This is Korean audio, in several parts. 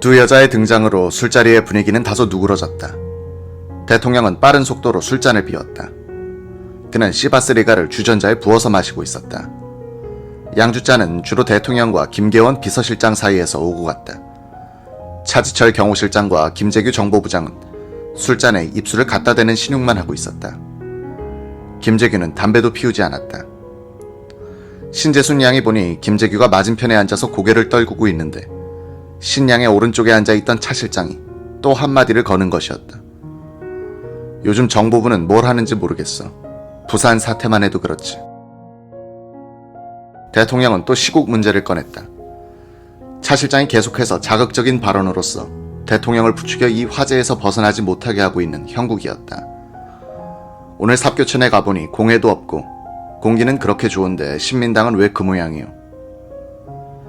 두 여자의 등장으로 술자리의 분위기는 다소 누그러졌다. 대통령은 빠른 속도로 술잔을 비웠다. 그는 시바스 리가를 주전자에 부어서 마시고 있었다. 양주잔은 주로 대통령과 김계원 비서실장 사이에서 오고 갔다. 차지철 경호실장과 김재규 정보부장은 술잔에 입술을 갖다 대는 신용만 하고 있었다. 김재규는 담배도 피우지 않았다. 신재순 양이 보니 김재규가 맞은편에 앉아서 고개를 떨구고 있는데 신양의 오른쪽에 앉아있던 차 실장이 또 한마디를 거는 것이었다. 요즘 정보부는 뭘 하는지 모르겠어. 부산 사태만 해도 그렇지. 대통령은 또 시국 문제를 꺼냈다. 차 실장이 계속해서 자극적인 발언으로서 대통령을 부추겨 이 화제에서 벗어나지 못하게 하고 있는 형국이었다. 오늘 삽교천에 가보니 공해도 없고 공기는 그렇게 좋은데 신민당은 왜 그 모양이요?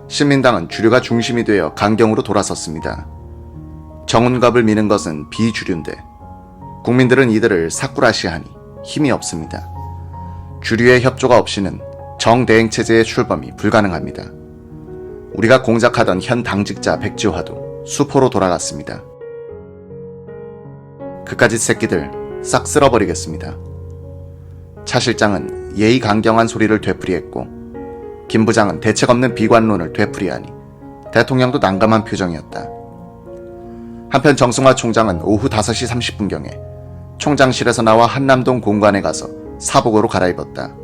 신민당은 주류가 중심이 되어 강경으로 돌아섰습니다. 정운갑을 미는 것은 비주류인데 국민들은 이들을 사쿠라시하니 힘이 없습니다. 주류의 협조가 없이는 정대행체제의 출범이 불가능합니다. 우리가 공작하던 현 당직자 백지화도 수포로 돌아갔습니다. 그까짓 새끼들 싹 쓸어버리겠습니다. 차 실장은 예의 강경한 소리를 되풀이했고 김 부장은 대책 없는 비관론을 되풀이하니 대통령도 난감한 표정이었다. 한편 정승화 총장은 오후 5시 30분경에 총장실에서 나와 한남동 공관에 가서 사복으로 갈아입었다.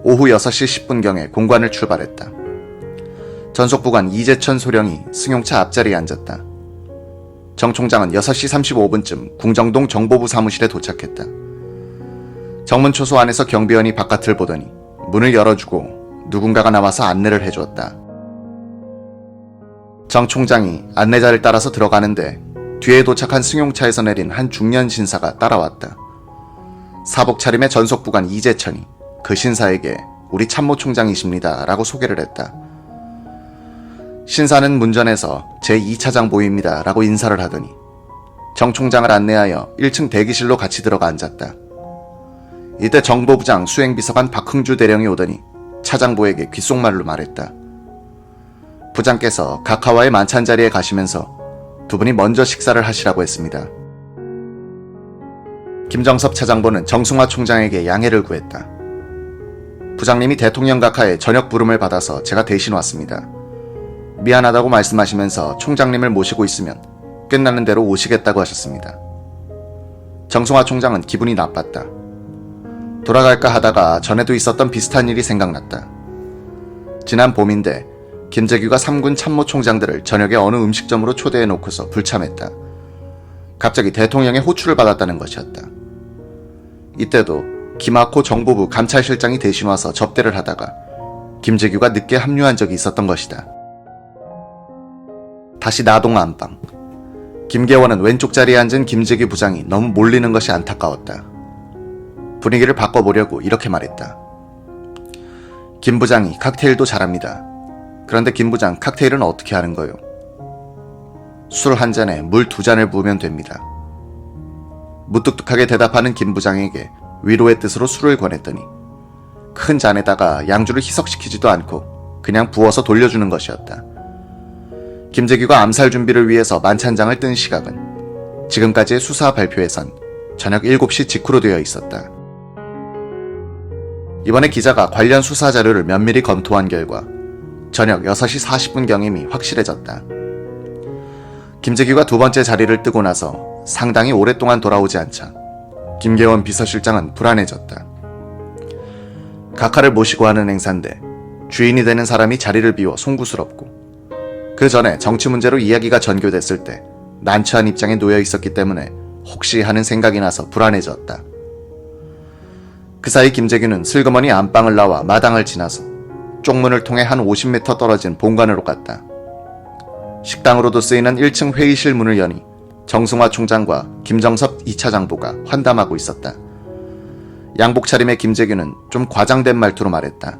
오후 6시 10분경에 공관을 출발했다. 전속부관 이재천 소령이 승용차 앞자리에 앉았다. 정 총장은 6시 35분쯤 궁정동 정보부 사무실에 도착했다. 정문초소 안에서 경비원이 바깥을 보더니 문을 열어주고 누군가가 나와서 안내를 해주었다. 정 총장이 안내자를 따라서 들어가는데 뒤에 도착한 승용차에서 내린 한 중년 신사가 따라왔다. 사복 차림의 전속부관 이재천이 그 신사에게 우리 참모총장이십니다 라고 소개를 했다. 신사는 문전에서 제2차장보입니다 라고 인사를 하더니 정 총장을 안내하여 1층 대기실로 같이 들어가 앉았다. 이때 정보부장 수행비서관 박흥주 대령이 오더니 차장보에게 귓속말로 말했다. 부장께서 각하와의 만찬 자리에 가시면서 두 분이 먼저 식사를 하시라고 했습니다. 김정섭 차장보는 정승화 총장에게 양해를 구했다. 부장님이 대통령 각하의 저녁 부름을 받아서 제가 대신 왔습니다. 미안하다고 말씀하시면서 총장님을 모시고 있으면 끝나는 대로 오시겠다고 하셨습니다. 정승화 총장은 기분이 나빴다. 돌아갈까 하다가 전에도 있었던 비슷한 일이 생각났다. 지난 봄인데 김재규가 3군 참모총장들을 저녁에 어느 음식점으로 초대해 놓고서 불참했다. 갑자기 대통령의 호출을 받았다는 것이었다. 이때도 김학호 정보부 감찰실장이 대신 와서 접대를 하다가 김재규가 늦게 합류한 적이 있었던 것이다. 다시 나동 안방. 김계원은 왼쪽 자리에 앉은 김재규 부장이 너무 몰리는 것이 안타까웠다. 분위기를 바꿔보려고 이렇게 말했다. 김 부장이 칵테일도 잘합니다. 그런데 김 부장 칵테일은 어떻게 하는 거요? 술 한 잔에 물 2잔을 부으면 됩니다. 무뚝뚝하게 대답하는 김 부장에게 위로의 뜻으로 술을 권했더니 큰 잔에다가 양주를 희석시키지도 않고 그냥 부어서 돌려주는 것이었다. 김재규가 암살 준비를 위해서 만찬장을 뜬 시각은 지금까지의 수사 발표에선 저녁 7시 직후로 되어 있었다. 이번에 기자가 관련 수사 자료를 면밀히 검토한 결과 저녁 6시 40분경임이 확실해졌다. 김재규가 두 번째 자리를 뜨고 나서 상당히 오랫동안 돌아오지 않자 김계원 비서실장은 불안해졌다. 각하를 모시고 하는 행사인데 주인이 되는 사람이 자리를 비워 송구스럽고 그 전에 정치 문제로 이야기가 전교됐을 때 난처한 입장에 놓여 있었기 때문에 혹시 하는 생각이 나서 불안해졌다. 그 사이 김재규는 슬그머니 안방을 나와 마당을 지나서 쪽문을 통해 한 50m 떨어진 본관으로 갔다. 식당으로도 쓰이는 1층 회의실 문을 여니 정승화 총장과 김정섭 2차장보가 환담하고 있었다. 양복 차림의 김재규는 좀 과장된 말투로 말했다.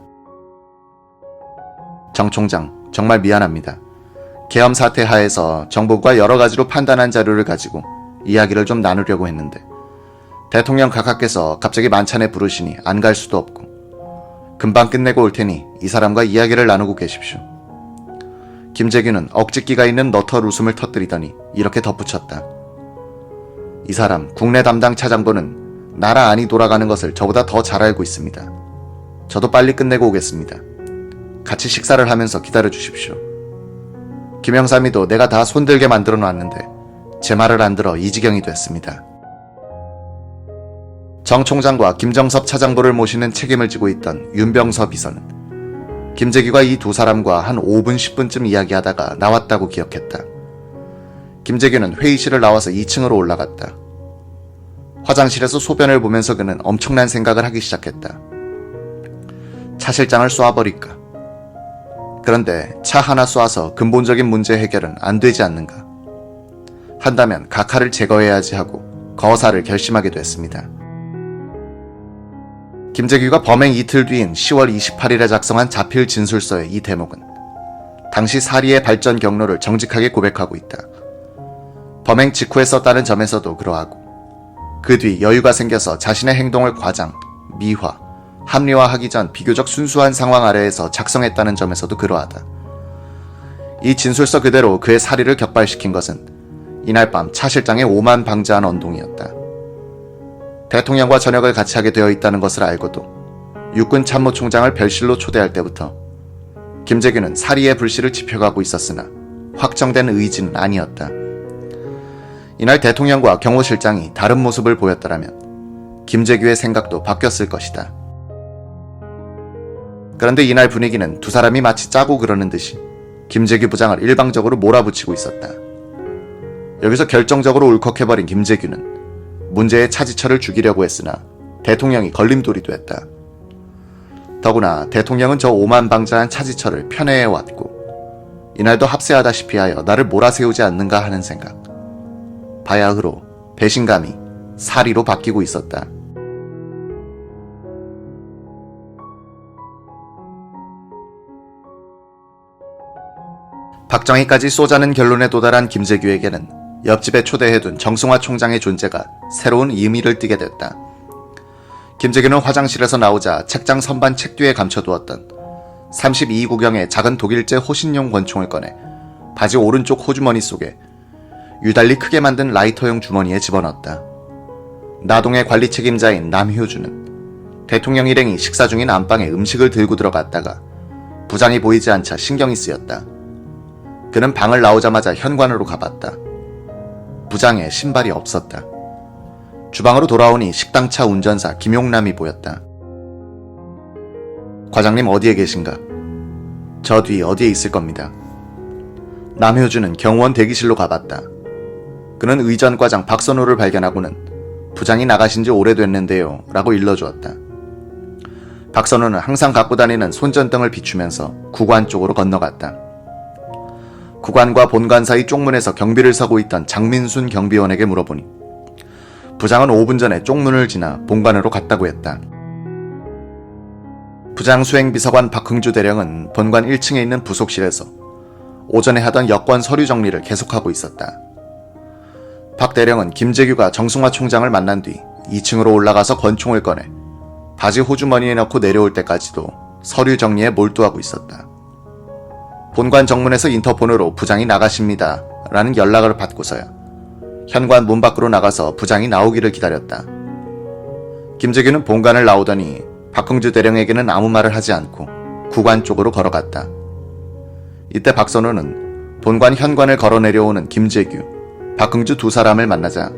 정 총장, 정말 미안합니다. 계엄 사태 하에서 정부가 여러 가지로 판단한 자료를 가지고 이야기를 좀 나누려고 했는데 대통령 각하께서 갑자기 만찬에 부르시니 안 갈 수도 없고 금방 끝내고 올 테니 이 사람과 이야기를 나누고 계십시오. 김재규는 억짓기가 있는 너털 웃음을 터뜨리더니 이렇게 덧붙였다. 이 사람 국내 담당 차장보는 나라 안이 돌아가는 것을 저보다 더 잘 알고 있습니다. 저도 빨리 끝내고 오겠습니다. 같이 식사를 하면서 기다려 주십시오. 김영삼이도 내가 다 손들게 만들어 놨는데 제 말을 안 들어 이 지경이 됐습니다. 정 총장과 김정섭 차장보를 모시는 책임을 지고 있던 윤병서 비서는 김재규가 이 두 사람과 한 5분 10분쯤 이야기하다가 나왔다고 기억했다. 김재규는 회의실을 나와서 2층으로 올라갔다. 화장실에서 소변을 보면서 그는 엄청난 생각을 하기 시작했다. 차 실장을 쏴버릴까? 그런데 차 하나 쏴서 근본적인 문제 해결은 안 되지 않는가? 한다면 각하를 제거해야지 하고 거사를 결심하게 됐습니다. 김재규가 범행 이틀 뒤인 10월 28일에 작성한 자필 진술서의 이 대목은 당시 사리의 발전 경로를 정직하게 고백하고 있다. 범행 직후에 썼다는 점에서도 그러하고 그 뒤 여유가 생겨서 자신의 행동을 과장, 미화, 합리화하기 전 비교적 순수한 상황 아래에서 작성했다는 점에서도 그러하다. 이 진술서 그대로 그의 사리를 격발시킨 것은 이날 밤 차 실장의 오만 방자한 언동이었다. 대통령과 저녁을 같이 하게 되어 있다는 것을 알고도 육군 참모총장을 별실로 초대할 때부터 김재규는 사리의 불씨를 지펴가고 있었으나 확정된 의지는 아니었다. 이날 대통령과 경호실장이 다른 모습을 보였더라면 김재규의 생각도 바뀌었을 것이다. 그런데 이날 분위기는 두 사람이 마치 짜고 그러는 듯이 김재규 부장을 일방적으로 몰아붙이고 있었다. 여기서 결정적으로 울컥해버린 김재규는 문제의 차지철을 죽이려고 했으나 대통령이 걸림돌이 됐다. 더구나 대통령은 저 오만방자한 차지철을 편애해왔고 이날도 합세하다시피 하여 나를 몰아세우지 않는가 하는 생각. 바야흐로 배신감이 사리로 바뀌고 있었다. 박정희까지 쏘자는 결론에 도달한 김재규에게는 옆집에 초대해둔 정승화 총장의 존재가 새로운 의미를 띠게 됐다. 김재규는 화장실에서 나오자 책장 선반 책 뒤에 감춰두었던 32구경의 작은 독일제 호신용 권총을 꺼내 바지 오른쪽 호주머니 속에 유달리 크게 만든 라이터용 주머니에 집어넣었다. 나동의 관리 책임자인 남효주는 대통령 일행이 식사 중인 안방에 음식을 들고 들어갔다가 부장이 보이지 않자 신경이 쓰였다. 그는 방을 나오자마자 현관으로 가봤다. 부장의 신발이 없었다. 주방으로 돌아오니 식당차 운전사 김용남이 보였다. 과장님 어디에 계신가? 저 뒤 어디에 있을 겁니다. 남효주는 경호원 대기실로 가봤다. 그는 의전과장 박선호를 발견하고는 부장이 나가신 지 오래됐는데요 라고 일러주었다. 박선호는 항상 갖고 다니는 손전등을 비추면서 구관 쪽으로 건너갔다. 구관과 본관 사이 쪽문에서 경비를 서고 있던 장민순 경비원에게 물어보니 부장은 5분 전에 쪽문을 지나 본관으로 갔다고 했다. 부장 수행비서관 박흥주 대령은 본관 1층에 있는 부속실에서 오전에 하던 여권 서류 정리를 계속하고 있었다. 박 대령은 김재규가 정승화 총장을 만난 뒤 2층으로 올라가서 권총을 꺼내 바지 호주머니에 넣고 내려올 때까지도 서류 정리에 몰두하고 있었다. 본관 정문에서 인터폰으로 부장이 나가십니다 라는 연락을 받고서야 현관 문 밖으로 나가서 부장이 나오기를 기다렸다. 김재규는 본관을 나오더니 박흥주 대령에게는 아무 말을 하지 않고 구관 쪽으로 걸어갔다. 이때 박선호는 본관 현관을 걸어 내려오는 김재규, 박흥주 두 사람을 만나자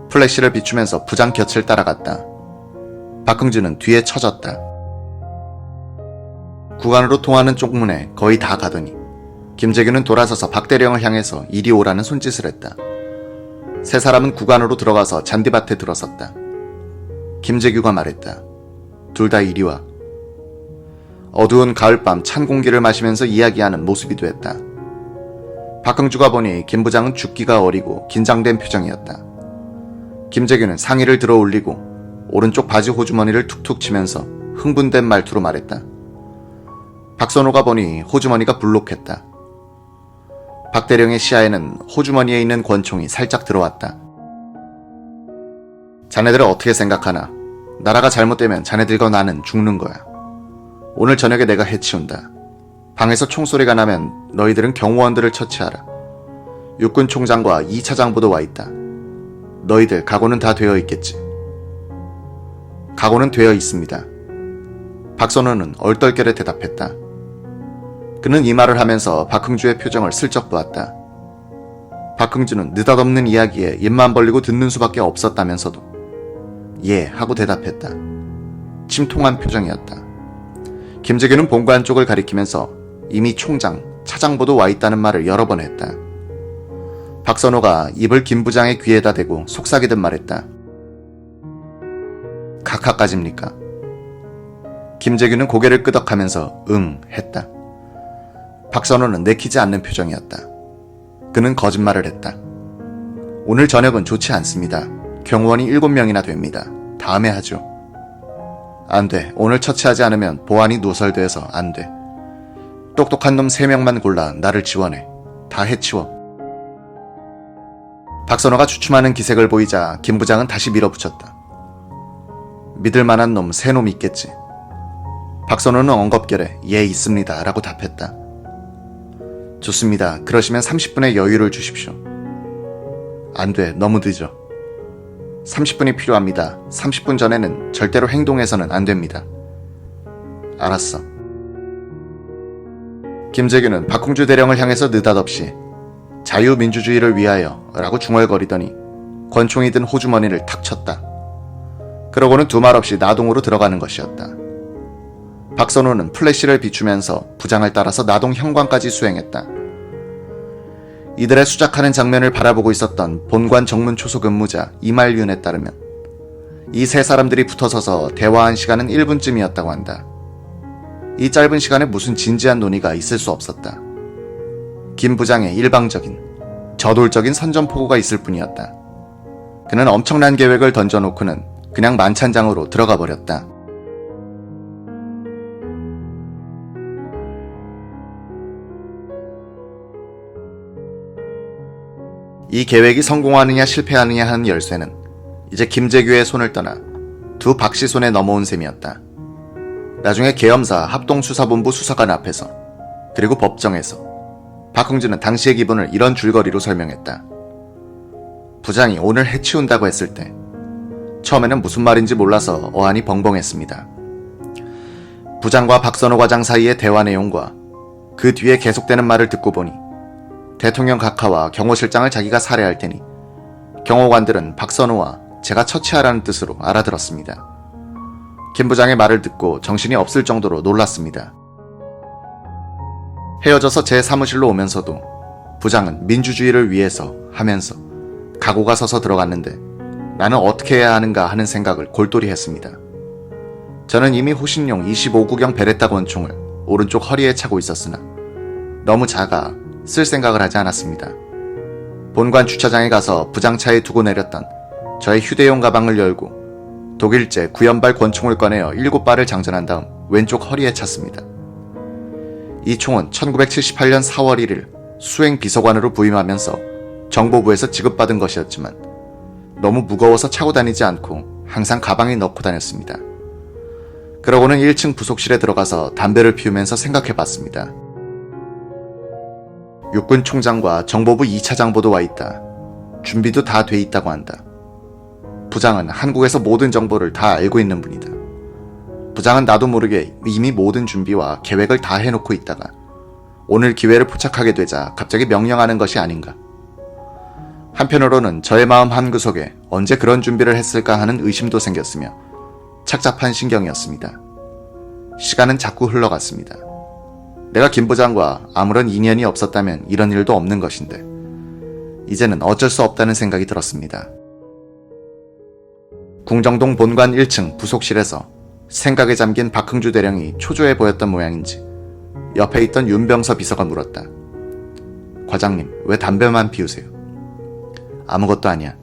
플래시를 비추면서 부장 곁을 따라갔다. 박흥주는 뒤에 처졌다. 구간으로 통하는 쪽문에 거의 다 가더니 김재규는 돌아서서 박 대령을 향해서 이리 오라는 손짓을 했다. 세 사람은 구간으로 들어가서 잔디밭에 들어섰다. 김재규가 말했다. 둘 다 이리 와. 어두운 가을밤 찬 공기를 마시면서 이야기하는 모습이 됐다. 박흥주가 보니 김 부장은 죽기가 어리고 긴장된 표정이었다. 김재규는 상의를 들어 올리고 오른쪽 바지 호주머니를 툭툭 치면서 흥분된 말투로 말했다. 박선호가 보니 호주머니가 불록했다. 박 대령의 시야에는 호주머니에 있는 권총이 살짝 들어왔다. 자네들은 어떻게 생각하나? 나라가 잘못되면 자네들과 나는 죽는 거야. 오늘 저녁에 내가 해치운다. 방에서 총소리가 나면 너희들은 경호원들을 처치하라. 육군 총장과 2차장부도 와 있다. 너희들 각오는 다 되어 있겠지? 각오는 되어 있습니다. 박선호는 얼떨결에 대답했다. 그는 이 말을 하면서 박흥주의 표정을 슬쩍 보았다. 박흥주는 느닷없는 이야기에 입만 벌리고 듣는 수밖에 없었다면서도 예 하고 대답했다. 침통한 표정이었다. 김재규는 본관 쪽을 가리키면서 이미 총장, 차장부도 와 있다는 말을 여러 번 했다. 박선호가 입을 김 부장의 귀에다 대고 속삭이듯 말했다. 각하까지입니까? 김재규는 고개를 끄덕하면서 응 했다. 박선호는 내키지 않는 표정이었다. 그는 거짓말을 했다. 오늘 저녁은 좋지 않습니다. 경호원이 7명이나 됩니다. 다음에 하죠. 안 돼. 오늘 처치하지 않으면 보안이 누설돼서 안 돼. 똑똑한 놈 3명만 골라 나를 지원해. 다 해치워. 박선호가 주춤하는 기색을 보이자 김 부장은 다시 밀어붙였다. 믿을 만한 놈 3놈 있겠지. 박선호는 엉겁결에 예 있습니다 라고 답했다. 좋습니다. 그러시면 30분의 여유를 주십시오. 안 돼. 너무 늦어. 30분이 필요합니다. 30분 전에는 절대로 행동해서는 안 됩니다. 알았어. 김재규는 박흥주 대령을 향해서 느닷없이 자유민주주의를 위하여 라고 중얼거리더니 권총이 든 호주머니를 탁 쳤다. 그러고는 두 말 없이 나동으로 들어가는 것이었다. 박선호는 플래시를 비추면서 부장을 따라서 나동 현관까지 수행했다. 이들의 수작하는 장면을 바라보고 있었던 본관 정문 초소 근무자 이말윤에 따르면 이 세 사람들이 붙어서서 대화한 시간은 1분쯤이었다고 한다. 이 짧은 시간에 무슨 진지한 논의가 있을 수 없었다. 김 부장의 일방적인, 저돌적인 선전포고가 있을 뿐이었다. 그는 엄청난 계획을 던져놓고는 그냥 만찬장으로 들어가 버렸다. 이 계획이 성공하느냐 실패하느냐 하는 열쇠는 이제 김재규의 손을 떠나 두 박씨 손에 넘어온 셈이었다. 나중에 계엄사 합동수사본부 수사관 앞에서 그리고 법정에서 박흥주는 당시의 기분을 이런 줄거리로 설명했다. 부장이 오늘 해치운다고 했을 때 처음에는 무슨 말인지 몰라서 어안이 벙벙했습니다. 부장과 박선호 과장 사이의 대화 내용과 그 뒤에 계속되는 말을 듣고 보니 대통령 각하와 경호실장을 자기가 살해할 테니 경호관들은 박선호와 제가 처치하라는 뜻으로 알아들었습니다. 김 부장의 말을 듣고 정신이 없을 정도로 놀랐습니다. 헤어져서 제 사무실로 오면서도 부장은 민주주의를 위해서 하면서 각오가 서서 들어갔는데 나는 어떻게 해야 하는가 하는 생각을 골똘히 했습니다. 저는 이미 호신용 25구경 베레타 권총을 오른쪽 허리에 차고 있었으나 너무 작아 쓸 생각을 하지 않았습니다. 본관 주차장에 가서 부장차에 두고 내렸던 저의 휴대용 가방을 열고 독일제 9연발 권총을 꺼내어 7발을 장전한 다음 왼쪽 허리에 찼습니다. 이 총은 1978년 4월 1일 수행 비서관으로 부임하면서 정보부에서 지급받은 것이었지만 너무 무거워서 차고 다니지 않고 항상 가방에 넣고 다녔습니다. 그러고는 1층 부속실에 들어가서 담배를 피우면서 생각해봤습니다. 육군 총장과 정보부 2차장보도 와 있다. 준비도 다 돼 있다고 한다. 부장은 한국에서 모든 정보를 다 알고 있는 분이다. 부장은 나도 모르게 이미 모든 준비와 계획을 다 해놓고 있다가 오늘 기회를 포착하게 되자 갑자기 명령하는 것이 아닌가. 한편으로는 저의 마음 한구석에 언제 그런 준비를 했을까 하는 의심도 생겼으며 착잡한 신경이었습니다. 시간은 자꾸 흘러갔습니다. 내가 김 부장과 아무런 인연이 없었다면 이런 일도 없는 것인데 이제는 어쩔 수 없다는 생각이 들었습니다. 궁정동 본관 1층 부속실에서 생각에 잠긴 박흥주 대령이 초조해 보였던 모양인지 옆에 있던 윤병서 비서가 물었다. 과장님, 왜 담배만 피우세요? 아무것도 아니야.